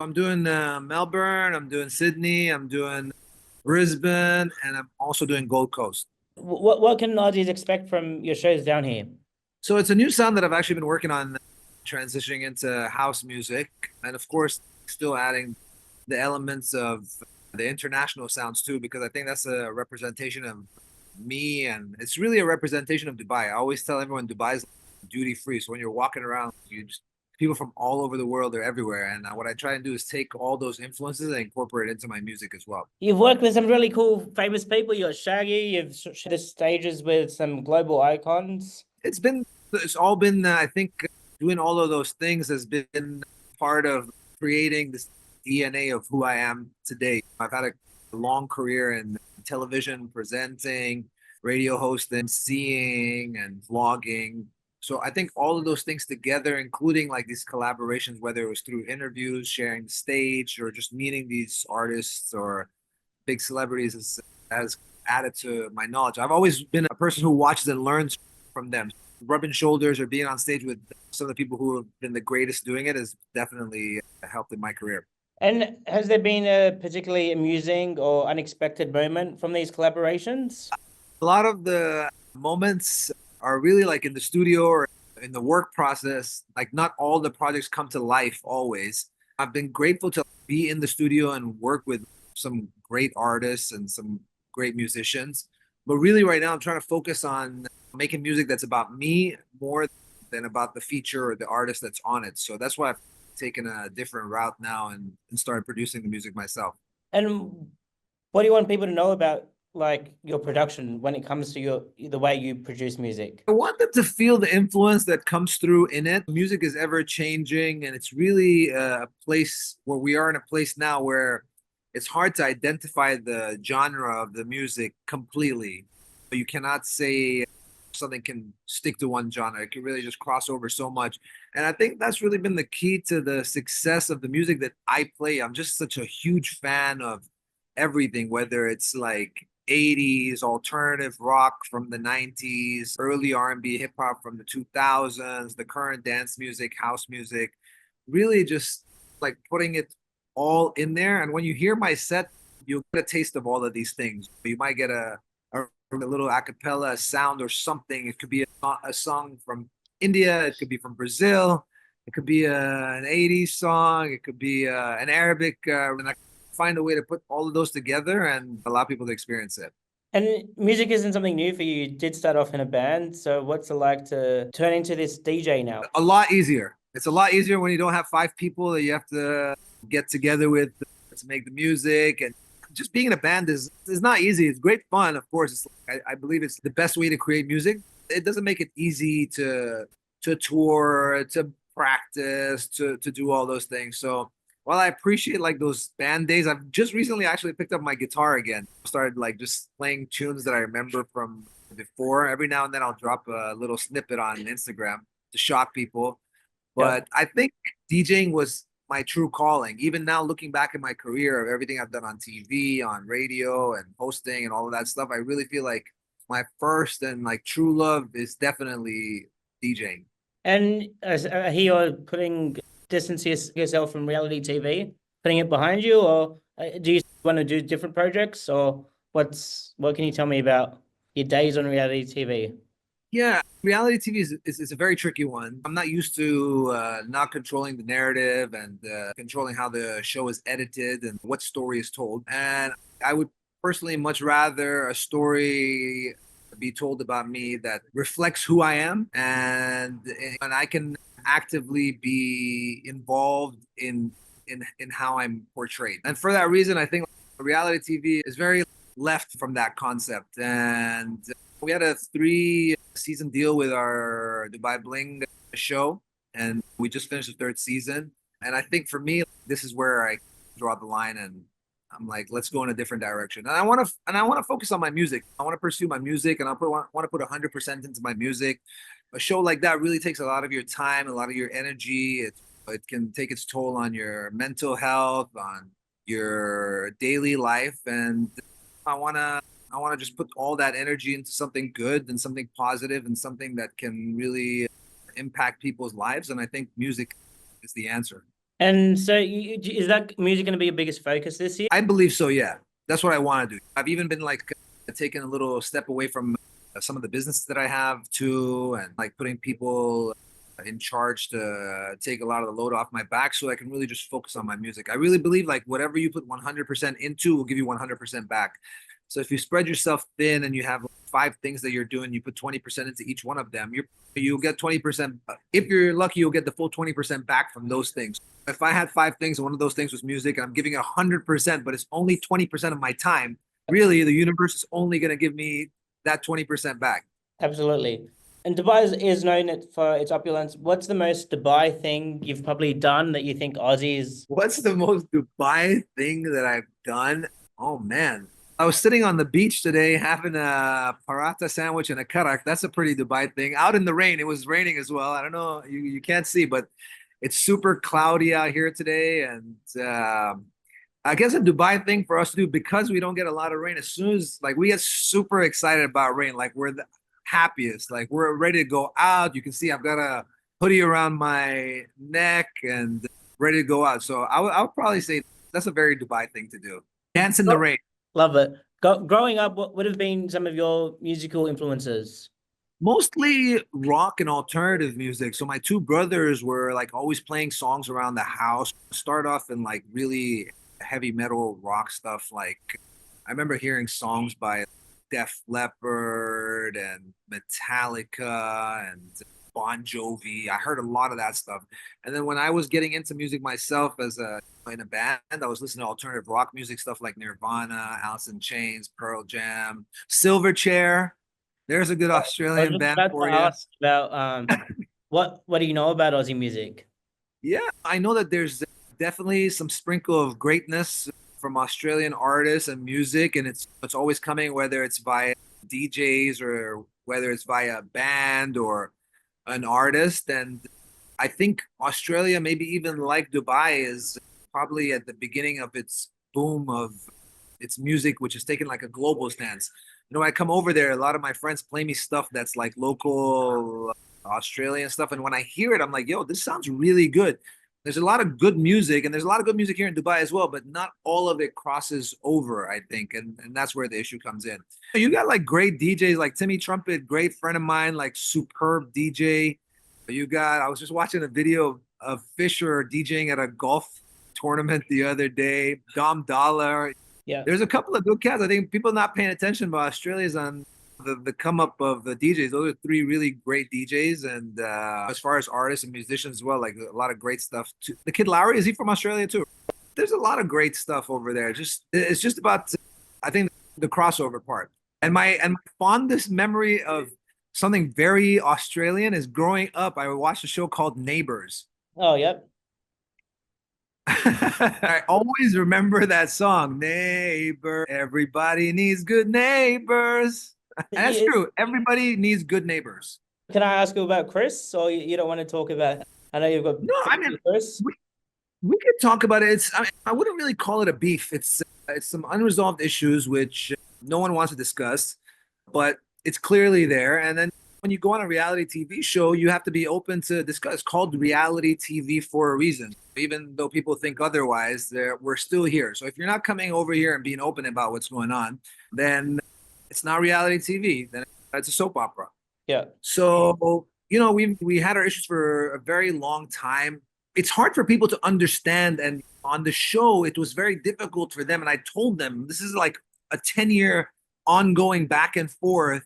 I'm doing Melbourne, I'm doing Sydney, I'm doing Brisbane, and I'm also doing Gold Coast. What can Aussies expect from your shows down here? So it's a new sound that I've actually been working on transitioning into house music, and of course, still adding the elements of the international sounds too, because I think that's a representation of me, and it's really a representation of Dubai. I always tell everyone Dubai is duty free. So when you're walking around, you just people from all over the world are everywhere. And what I try and do is take all those influences and incorporate it into my music as well. You've worked with some really cool, famous people. You're Shaggy. You've shared stages with some global icons. It's all been, I think, doing all of those things has been part of creating this DNA of who I am today. I've had a long career in television, presenting, radio hosting, seeing, and vlogging. So I think all of those things together, including like these collaborations, whether it was through interviews, sharing the stage, or just meeting these artists or big celebrities, has added to my knowledge. I've always been a person who watches and learns from them. Rubbing shoulders or being on stage with some of the people who have been the greatest doing it has definitely helped in my career. And has there been a particularly amusing or unexpected moment from these collaborations? A lot of the moments are really like in the studio or in the work process. Like not all the projects come to life always. I've been grateful to be in the studio and work with some great artists and some great musicians. But really, right now, I'm trying to focus on making music that's about me more than about the feature or the artist that's on it. So that's why I've taken a different route now and started producing the music myself. And what do you want people to know about like your production when it comes to the way you produce music? I want them to feel the influence that comes through in it. Music is ever changing, and it's really a place where we are in a place now where it's hard to identify the genre of the music completely. You cannot say something can stick to one genre. It can really just cross over so much. And I think that's really been the key to the success of the music that I play. I'm just such a huge fan of everything, whether it's like 80s alternative rock from the 90s, early R&B hip hop from the 2000s, the current dance music, house music, really just like putting it all in there. And when you hear my set, you'll get a taste of all of these things. You might get a little acapella sound or something. It could be a song from India, it could be from Brazil, it could be an 80s song, it could be an Arabic, and I find a way to put all of those together and allow people to experience it. And music isn't something new for you. You did start off in a band. So what's it like to turn into this DJ now? A lot easier. It's a lot easier when you don't have five people that you have to get together with to make the music, and just being in a band is not easy. It's great fun, of course. I believe it's the best way to create music. It doesn't make it easy to tour, to practice, to do all those things. So while I appreciate like those band days, I've just recently actually picked up my guitar again. Started like just playing tunes that I remember from before. Every now and then I'll drop a little snippet on Instagram to shock people. Yep. But I think DJing was my true calling. Even now, looking back at my career of everything I've done on TV, on radio, and hosting, and all of that stuff, I really feel like my first and like true love is definitely DJing. And I hear you're putting distance yourself from reality TV, putting it behind you, or do you want to do different projects, or what can you tell me about your days on reality TV? Yeah, reality TV is a very tricky one. I'm not used to not controlling the narrative and controlling how the show is edited and what story is told. And I would personally much rather a story be told about me that reflects who I am and I can actively be involved in how I'm portrayed. And for that reason, I think reality TV is very left from that concept. And we had a 3 season deal with our Dubai Bling show, and we just finished the third season. And I think for me, this is where I draw the line, and I'm like, let's go in a different direction. And I want to focus on my music. I want to pursue my music, and want to put 100% into my music. A show like that really takes a lot of your time, a lot of your energy. It can take its toll on your mental health, on your daily life, and I want to I want to just put all that energy into something good and something positive and something that can really impact people's lives. And I think music is the answer. And so, is that music going to be your biggest focus this year? I believe so. Yeah, that's what I want to do. I've even been like taking a little step away from some of the businesses that I have too, and like putting people in charge to take a lot of the load off my back so I can really just focus on my music. I really believe like whatever you put 100% into will give you 100% back. So if you spread yourself thin and you have five things that you're doing, you put 20% into each one of them, you'll get 20%. If you're lucky, you'll get the full 20% back from those things. If I had five things and one of those things was music and I'm giving it 100%, but it's only 20% of my time, really the universe is only going to give me that 20% back. Absolutely. And Dubai is known for its opulence. What's the most Dubai thing you've probably done that you think Aussies? What's the most Dubai thing that I've done? Oh man. I was sitting on the beach today having a paratha sandwich and a karak. That's a pretty Dubai thing. Out in the rain. It was raining as well. I don't know. You can't see, but it's super cloudy out here today. And I guess a Dubai thing for us to do because we don't get a lot of rain. As soon as like we get super excited about rain, like we're the happiest. Like we're ready to go out. You can see I've got a hoodie around my neck and ready to go out. So I would probably say that's a very Dubai thing to do. Dance in the Oh, rain. love it. Growing up, what would have been some of your musical influences? Mostly rock and alternative music. So my two brothers were like always playing songs around the house. Start off in like really heavy metal rock stuff. Like I remember hearing songs by Def Leppard and Metallica and Bon Jovi. I heard a lot of that stuff. And then when I was getting into music myself as a in a band, I was listening to alternative rock music stuff like Nirvana, Alice in Chains, Pearl Jam, Silverchair. There's a good I was Australian just band about to for you. ask about what do you know about Aussie music? Yeah, I know that there's definitely some sprinkle of greatness from Australian artists and music, and it's always coming, whether it's via DJs or whether it's via a band or an artist. And I think Australia, maybe even like Dubai, is probably at the beginning of its boom of its music, which is taking like a global stance. You know, I come over there, a lot of my friends play me stuff that's like local Australian stuff. And when I hear it, I'm like, yo, this sounds really good. There's a lot of good music, and there's a lot of good music here in Dubai as well, but not all of it crosses over, I think. And that's where the issue comes in. You got like great DJs like Timmy Trumpet, great friend of mine, like superb DJ. You got, I was just watching a video of Fisher DJing at a golf tournament the other day. Dom Dollar, Yeah. there's a couple of good cats. I think people not paying attention, but Australia's on the come up of the DJs. Those are three really great DJs, and as far as artists and musicians as well, like a lot of great stuff. Too. The Kid Lowry, is he from Australia too? There's a lot of great stuff over there. Just it's just about I think the crossover part. And my fondest memory of something very Australian is growing up. I watched a show called Neighbors. Oh, yep. I always remember that song, Neighbor. Everybody needs good neighbors. And that's You- true. Everybody needs good neighbors. Can I ask you about Chris, or you don't want to talk about? I know you've got No, I beef mean, with Chris. we could talk about it. I mean, I wouldn't really call it a beef. It's some unresolved issues which no one wants to discuss, but it's clearly there. And then when you go on a reality TV show, you have to be open to discuss. It's called reality TV for a reason. Even though people think otherwise, we're still here. So if you're not coming over here and being open about what's going on, then it's not reality TV. Then it's a soap opera. Yeah. So, you know, we had our issues for a very long time. It's hard for people to understand. And on the show, it was very difficult for them. And I told them this is like a 10-year ongoing back and forth.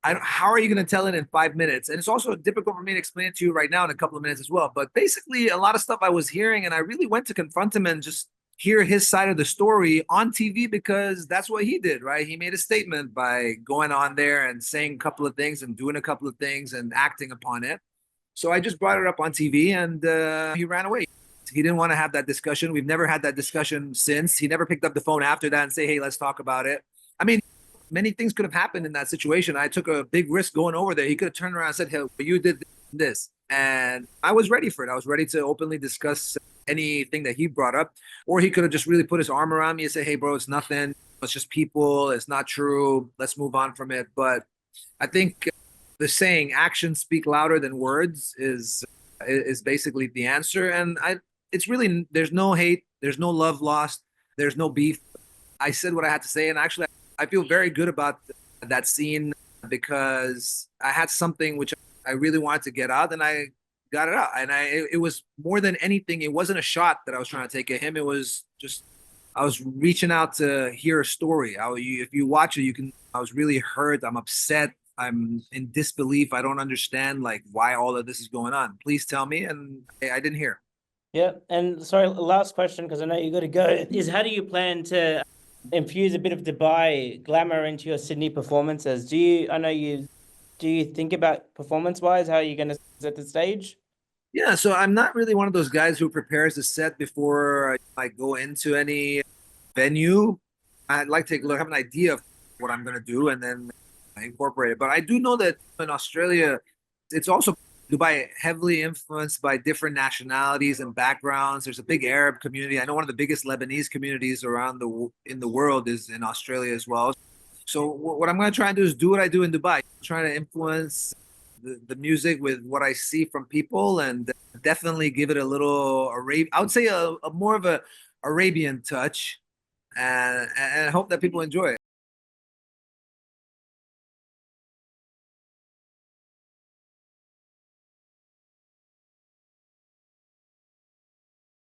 How are you going to tell it in 5 minutes? And it's also difficult for me to explain it to you right now in a couple of minutes as well. But basically, a lot of stuff I was hearing, and I really went to confront him and just hear his side of the story on TV because that's what he did, right? He made a statement by going on there and saying a couple of things and doing a couple of things and acting upon it. So I just brought it up on TV, and he ran away. He didn't want to have that discussion. We've never had that discussion since. He never picked up the phone after that and say, hey, let's talk about it. I mean, many things could have happened in that situation. I took a big risk going over there. He could have turned around and said, hey, you did this. And I was ready for it. I was ready to openly discuss anything that he brought up. Or he could have just really put his arm around me and say, hey, bro, it's nothing. It's just people. It's not true. Let's move on from it. But I think the saying actions speak louder than words is basically the answer. And it's really, there's no hate, there's no love lost, there's no beef. I said what I had to say, and actually, I feel very good about that scene because I had something which I really wanted to get out, and I got it out. And it was more than anything, it wasn't a shot that I was trying to take at him. It was just I was reaching out to hear a story. If you watch it, you can. I was really hurt. I'm upset. I'm in disbelief. I don't understand like why all of this is going on. Please tell me. And I didn't hear. Yeah, and sorry, last question because I know you got to go. Is how do you plan to infuse a bit of Dubai glamour into your Sydney performances? I know do you think about performance wise how you're going to set the stage? Yeah, so I'm not really one of those guys who prepares the set before I go into any venue. I'd like to have an idea of what I'm going to do and then incorporate it. But I do know that in Australia, it's also Dubai heavily influenced by different nationalities and backgrounds. There's a big Arab community. I know one of the biggest Lebanese communities around in the world is in Australia as well. So what I'm going to try and do is do what I do in Dubai, trying to influence the music with what I see from people and definitely give it a little Arabian, I would say a more of a Arabian touch and hope that people enjoy it.